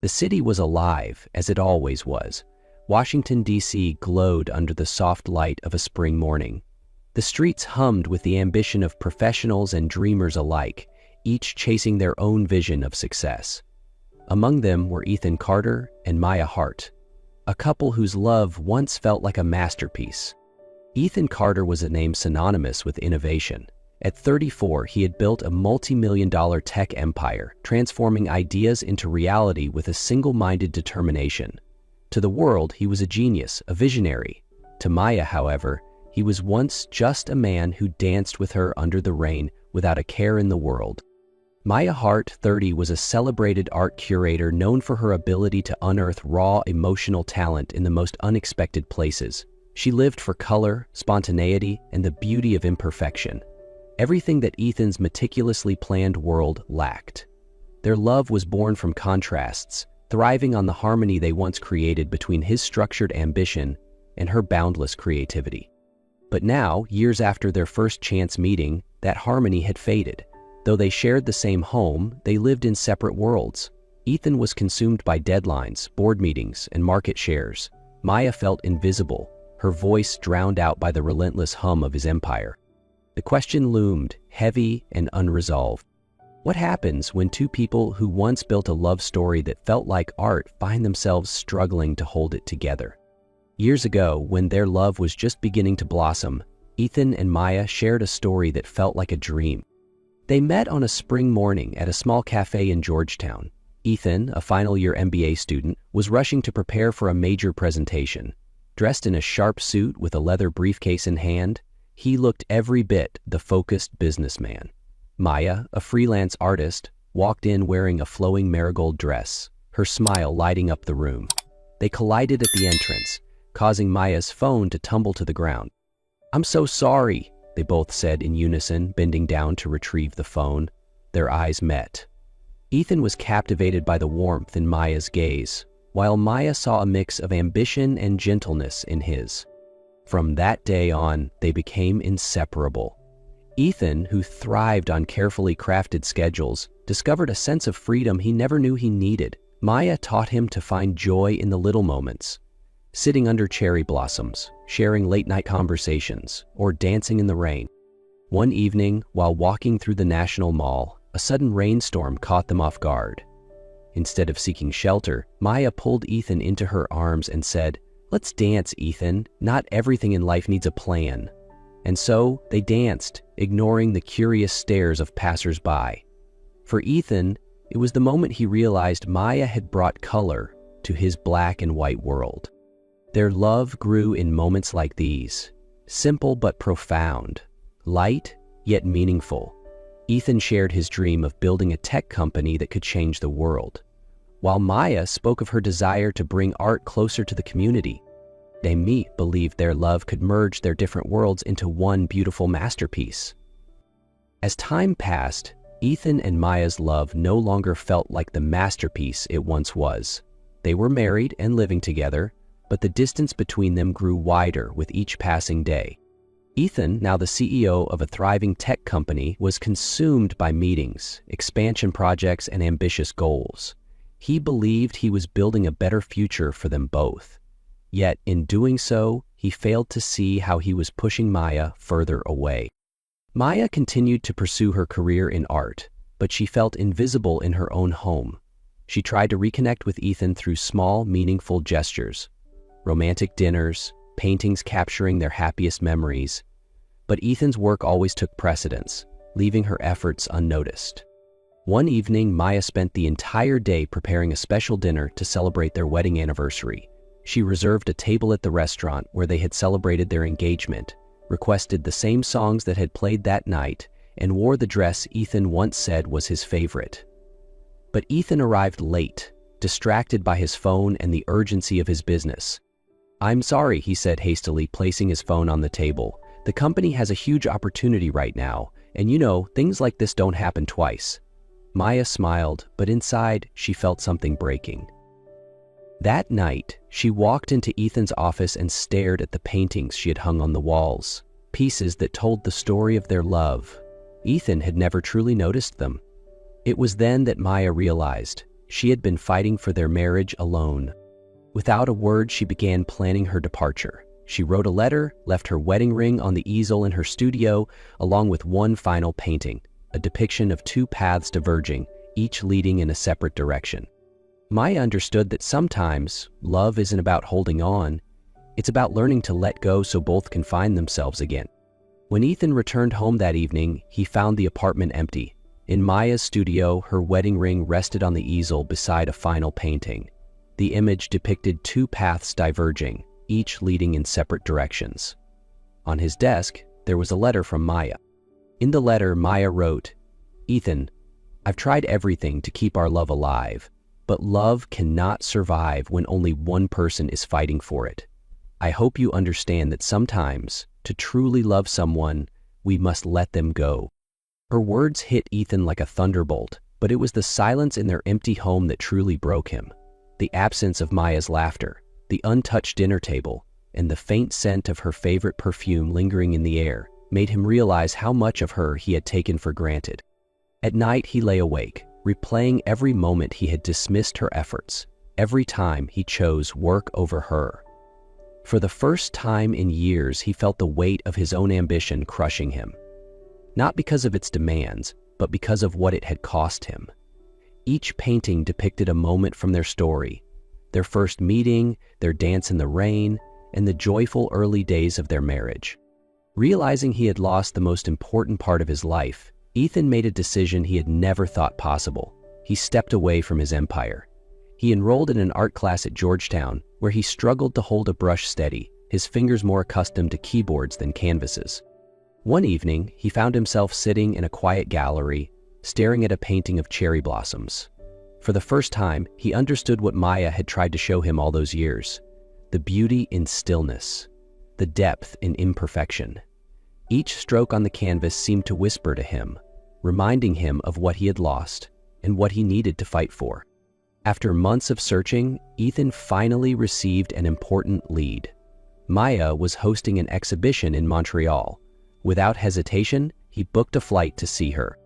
The city was alive, as it always was. Washington, D.C. glowed under the soft light of a spring morning. The streets hummed with the ambition of professionals and dreamers alike, each chasing their own vision of success. Among them were Ethan Carter and Maya Hart, a couple whose love once felt like a masterpiece. Ethan Carter was a name synonymous with innovation. At 34, he had built a multi-million-dollar tech empire, transforming ideas into reality with a single-minded determination. To the world, he was a genius, a visionary. To Maya, however, he was once just a man who danced with her under the rain without a care in the world. Maya Hart, 30, was a celebrated art curator known for her ability to unearth raw emotional talent in the most unexpected places. She lived for color, spontaneity, and the beauty of imperfection. Everything that Ethan's meticulously planned world lacked. Their love was born from contrasts, thriving on the harmony they once created between his structured ambition and her boundless creativity. But now, years after their first chance meeting, that harmony had faded. Though they shared the same home, they lived in separate worlds. Ethan was consumed by deadlines, board meetings, and market shares. Maya felt invisible, her voice drowned out by the relentless hum of his empire. The question loomed, heavy and unresolved. What happens when two people who once built a love story that felt like art find themselves struggling to hold it together? Years ago, when their love was just beginning to blossom, Ethan and Maya shared a story that felt like a dream. They met on a spring morning at a small cafe in Georgetown. Ethan, a final-year MBA student, was rushing to prepare for a major presentation. Dressed in a sharp suit with a leather briefcase in hand, he looked every bit the focused businessman. Maya, a freelance artist, walked in wearing a flowing marigold dress, her smile lighting up the room. They collided at the entrance, causing Maya's phone to tumble to the ground. "I'm so sorry," they both said in unison, bending down to retrieve the phone. Their eyes met. Ethan was captivated by the warmth in Maya's gaze, while Maya saw a mix of ambition and gentleness in his. From that day on, they became inseparable. Ethan, who thrived on carefully crafted schedules, discovered a sense of freedom he never knew he needed. Maya taught him to find joy in the little moments. Sitting under cherry blossoms, sharing late-night conversations, or dancing in the rain. One evening, while walking through the National Mall, a sudden rainstorm caught them off guard. Instead of seeking shelter, Maya pulled Ethan into her arms and said, "Let's dance, Ethan. Not everything in life needs a plan." And so, they danced, ignoring the curious stares of passers-by. For Ethan, it was the moment he realized Maya had brought color to his black and white world. Their love grew in moments like these, simple but profound, light yet meaningful. Ethan shared his dream of building a tech company that could change the world, while Maya spoke of her desire to bring art closer to the community. They believed their love could merge their different worlds into one beautiful masterpiece. As time passed, Ethan and Maya's love no longer felt like the masterpiece it once was. They were married and living together, but the distance between them grew wider with each passing day. Ethan, now the CEO of a thriving tech company, was consumed by meetings, expansion projects, and ambitious goals. He believed he was building a better future for them both. Yet, in doing so, he failed to see how he was pushing Maya further away. Maya continued to pursue her career in art, but she felt invisible in her own home. She tried to reconnect with Ethan through small, meaningful gestures. Romantic dinners, paintings capturing their happiest memories. But Ethan's work always took precedence, leaving her efforts unnoticed. One evening, Maya spent the entire day preparing a special dinner to celebrate their wedding anniversary. She reserved a table at the restaurant where they had celebrated their engagement, requested the same songs that had played that night, and wore the dress Ethan once said was his favorite. But Ethan arrived late, distracted by his phone and the urgency of his business. "I'm sorry," he said hastily, placing his phone on the table. "The company has a huge opportunity right now, and you know, things like this don't happen twice." Maya smiled, but inside, she felt something breaking. That night, she walked into Ethan's office and stared at the paintings she had hung on the walls, pieces that told the story of their love. Ethan had never truly noticed them. It was then that Maya realized She had been fighting for their marriage alone. Without a word, she began planning her departure. She wrote a letter, left her wedding ring on the easel in her studio, along with one final painting, a depiction of two paths diverging, each leading in a separate direction. Maya understood that sometimes love isn't about holding on, it's about learning to let go so both can find themselves again. When Ethan returned home that evening, he found the apartment empty. In Maya's studio, her wedding ring rested on the easel beside a final painting. The image depicted two paths diverging, each leading in separate directions. On his desk, there was a letter from Maya. In the letter, Maya wrote, "Ethan, I've tried everything to keep our love alive, but love cannot survive when only one person is fighting for it. I hope you understand that sometimes, to truly love someone, we must let them go." Her words hit Ethan like a thunderbolt, but it was the silence in their empty home that truly broke him. The absence of Maya's laughter, the untouched dinner table, and the faint scent of her favorite perfume lingering in the air made him realize how much of her he had taken for granted. At night, he lay awake, replaying every moment he had dismissed her efforts, every time he chose work over her. For the first time in years, he felt the weight of his own ambition crushing him. Not because of its demands, but because of what it had cost him. Each painting depicted a moment from their story, their first meeting, their dance in the rain, and the joyful early days of their marriage. Realizing he had lost the most important part of his life, Ethan made a decision he had never thought possible. He stepped away from his empire. He enrolled in an art class at Georgetown, where he struggled to hold a brush steady, his fingers more accustomed to keyboards than canvases. One evening, he found himself sitting in a quiet gallery, staring at a painting of cherry blossoms. For the first time, he understood what Maya had tried to show him all those years: the beauty in stillness, the depth in imperfection. Each stroke on the canvas seemed to whisper to him, reminding him of what he had lost and what he needed to fight for. After months of searching, Ethan finally received an important lead. Maya was hosting an exhibition in Montreal. Without hesitation, he booked a flight to see her.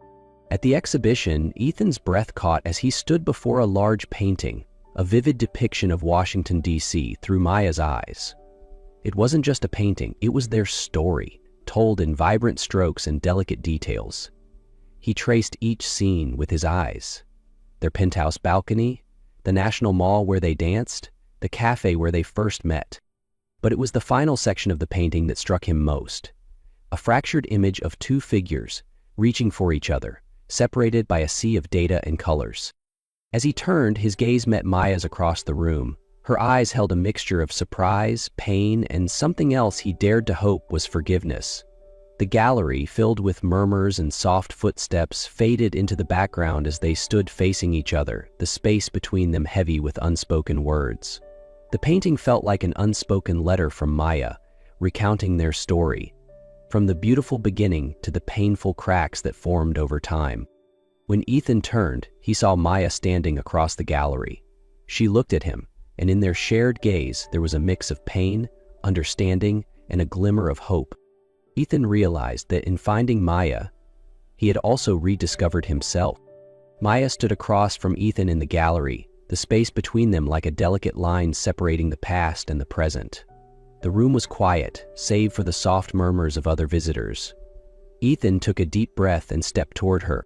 At the exhibition, Ethan's breath caught as he stood before a large painting, a vivid depiction of Washington, D.C. through Maya's eyes. It wasn't just a painting, it was their story, told in vibrant strokes and delicate details. He traced each scene with his eyes: their penthouse balcony, the National Mall where they danced, the cafe where they first met. But it was the final section of the painting that struck him most: a fractured image of two figures reaching for each other, separated by a sea of data and colors. As he turned, his gaze met Maya's across the room. Her eyes held a mixture of surprise, pain, and something else he dared to hope was forgiveness. The gallery, filled with murmurs and soft footsteps, faded into the background as they stood facing each other, the space between them heavy with unspoken words. The painting felt like an unspoken letter from Maya, recounting their story, from the beautiful beginning to the painful cracks that formed over time. When Ethan turned, he saw Maya standing across the gallery. She looked at him, and in their shared gaze there was a mix of pain, understanding, and a glimmer of hope. Ethan realized that in finding Maya, he had also rediscovered himself. Maya stood across from Ethan in the gallery, the space between them like a delicate line separating the past and the present. The room was quiet, save for the soft murmurs of other visitors. Ethan took a deep breath and stepped toward her.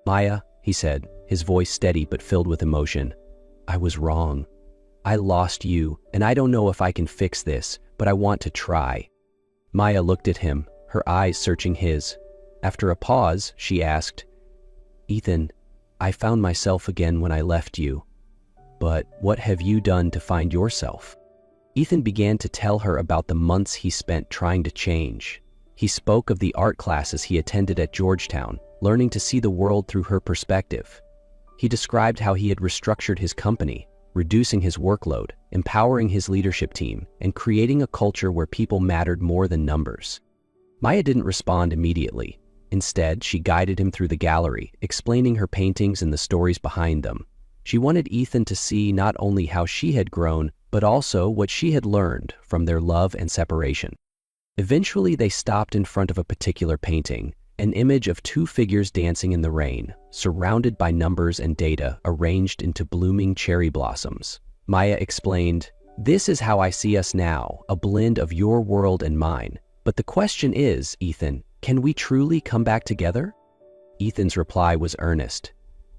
"Maya," he said, his voice steady but filled with emotion, "I was wrong. I lost you, and I don't know if I can fix this, but I want to try." Maya looked at him, her eyes searching his. After a pause, she asked, "Ethan, I found myself again when I left you. But what have you done to find yourself?" Ethan began to tell her about the months he spent trying to change. He spoke of the art classes he attended at Georgetown, learning to see the world through her perspective. He described how he had restructured his company, reducing his workload, empowering his leadership team, and creating a culture where people mattered more than numbers. Maya didn't respond immediately. Instead, she guided him through the gallery, explaining her paintings and the stories behind them. She wanted Ethan to see not only how she had grown, but also what she had learned from their love and separation. Eventually, they stopped in front of a particular painting, An image of two figures dancing in the rain, surrounded by numbers and data arranged into blooming cherry blossoms. Maya explained, "This is how I see us now, a blend of your world and mine. But the question is, Ethan, can we truly come back together?" Ethan's reply was earnest.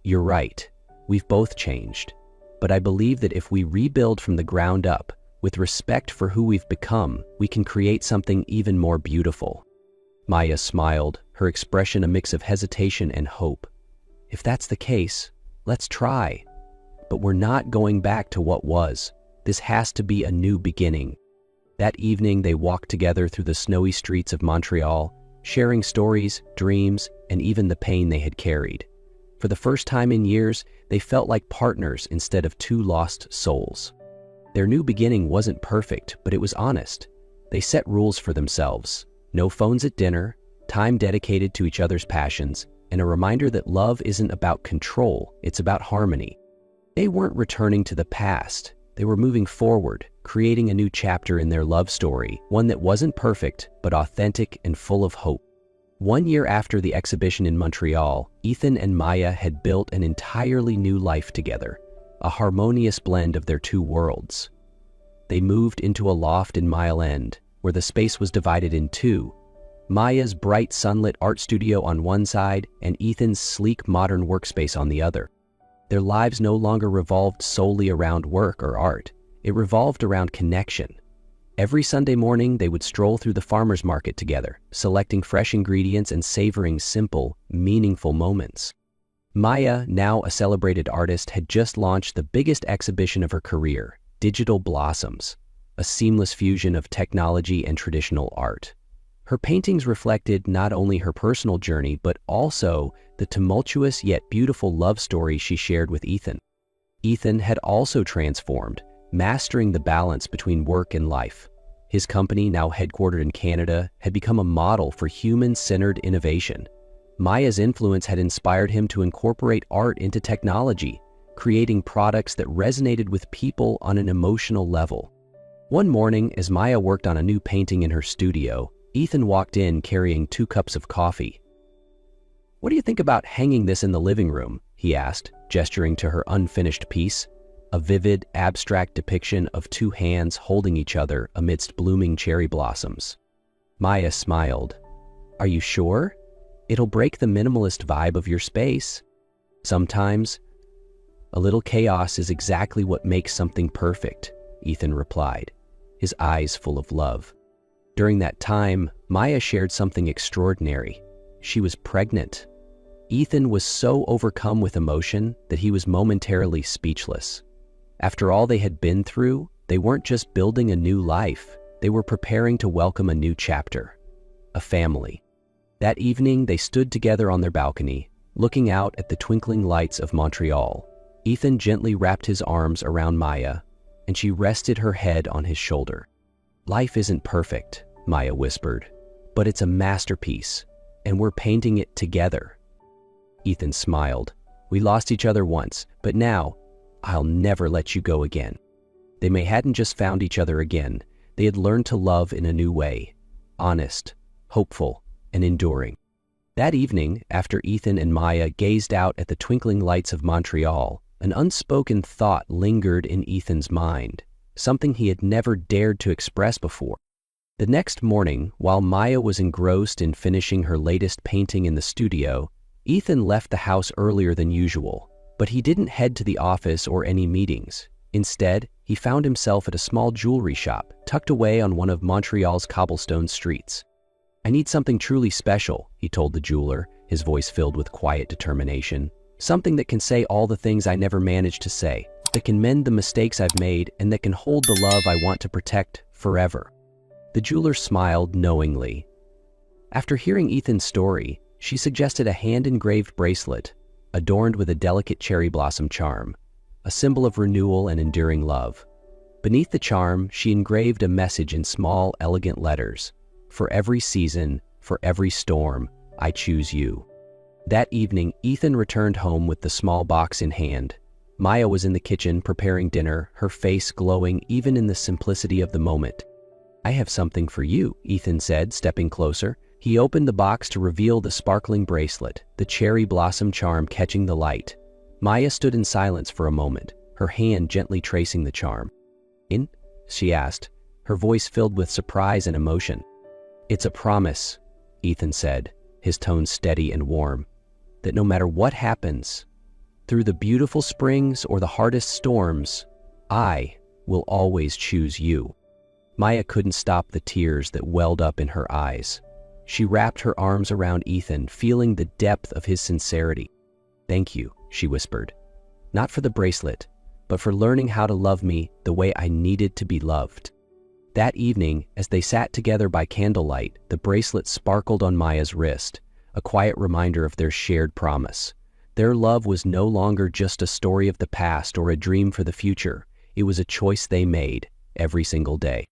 "You're right. We've both changed. But I believe that if we rebuild from the ground up, with respect for who we've become, we can create something even more beautiful." Maya smiled, her expression a mix of hesitation and hope. "If that's the case, let's try. But we're not going back to what was. This has to be a new beginning." That evening, they walked together through the snowy streets of Montreal, sharing stories, dreams, and even the pain they had carried. For the first time in years, they felt like partners instead of two lost souls. Their new beginning wasn't perfect, but it was honest. They set rules for themselves. No phones at dinner, time dedicated to each other's passions, and a reminder that love isn't about control, it's about harmony. They weren't returning to the past. They were moving forward, creating a new chapter in their love story, one that wasn't perfect, but authentic and full of hope. 1 year after the exhibition in Montreal, Ethan and Maya had built an entirely new life together, a harmonious blend of their two worlds. They moved into a loft in Mile End, where the space was divided in two, Maya's bright sunlit art studio on one side and Ethan's sleek modern workspace on the other. Their lives no longer revolved solely around work or art. It revolved around connection. Every Sunday morning, they would stroll through the farmer's market together, selecting fresh ingredients and savoring simple, meaningful moments. Maya, now a celebrated artist, had just launched the biggest exhibition of her career, Digital Blossoms, a seamless fusion of technology and traditional art. Her paintings reflected not only her personal journey, but also the tumultuous yet beautiful love story she shared with Ethan. Ethan had also transformed, mastering the balance between work and life. His company, now headquartered in Canada, had become a model for human-centered innovation. Maya's influence had inspired him to incorporate art into technology, creating products that resonated with people on an emotional level. One morning, as Maya worked on a new painting in her studio, Ethan walked in carrying 2 cups of coffee. "What do you think about hanging this in the living room?" he asked, gesturing to her unfinished piece, a vivid, abstract depiction of 2 hands holding each other amidst blooming cherry blossoms. Maya smiled. "Are you sure? It'll break the minimalist vibe of your space." "Sometimes, a little chaos is exactly what makes something perfect," Ethan replied, his eyes full of love. During that time, Maya shared something extraordinary. She was pregnant. Ethan was so overcome with emotion that he was momentarily speechless. After all they had been through, they weren't just building a new life, they were preparing to welcome a new chapter, a family. That evening, they stood together on their balcony, looking out at the twinkling lights of Montreal. Ethan gently wrapped his arms around Maya, and she rested her head on his shoulder. "Life isn't perfect," Maya whispered, "but it's a masterpiece, and we're painting it together." Ethan smiled. "We lost each other once, but now, I'll never let you go again." They hadn't just found each other again, they had learned to love in a new way, honest, hopeful, and enduring. That evening, after Ethan and Maya gazed out at the twinkling lights of Montreal, an unspoken thought lingered in Ethan's mind, something he had never dared to express before. The next morning, while Maya was engrossed in finishing her latest painting in the studio, Ethan left the house earlier than usual, but he didn't head to the office or any meetings. Instead, he found himself at a small jewelry shop tucked away on one of Montreal's cobblestone streets. "I need something truly special," he told the jeweler, his voice filled with quiet determination. "Something that can say all the things I never managed to say, that can mend the mistakes I've made, and that can hold the love I want to protect forever." The jeweler smiled knowingly. After hearing Ethan's story, she suggested a hand-engraved bracelet, adorned with a delicate cherry blossom charm, a symbol of renewal and enduring love. Beneath the charm, she engraved a message in small, elegant letters: "For every season, for every storm, I choose you." That evening, Ethan returned home with the small box in hand. Maya was in the kitchen preparing dinner, her face glowing even in the simplicity of the moment. "I have something for you," Ethan said, stepping closer. He opened the box to reveal the sparkling bracelet, the cherry blossom charm catching the light. Maya stood in silence for a moment, her hand gently tracing the charm. "In?" she asked, her voice filled with surprise and emotion. "It's a promise," Ethan said, his tone steady and warm, "that no matter what happens, through the beautiful springs or the hardest storms, I will always choose you." Maya couldn't stop the tears that welled up in her eyes. She wrapped her arms around Ethan, feeling the depth of his sincerity. "Thank you," she whispered. "Not for the bracelet, but for learning how to love me the way I needed to be loved." That evening, as they sat together by candlelight, the bracelet sparkled on Maya's wrist, a quiet reminder of their shared promise. Their love was no longer just a story of the past or a dream for the future. It was a choice they made every single day.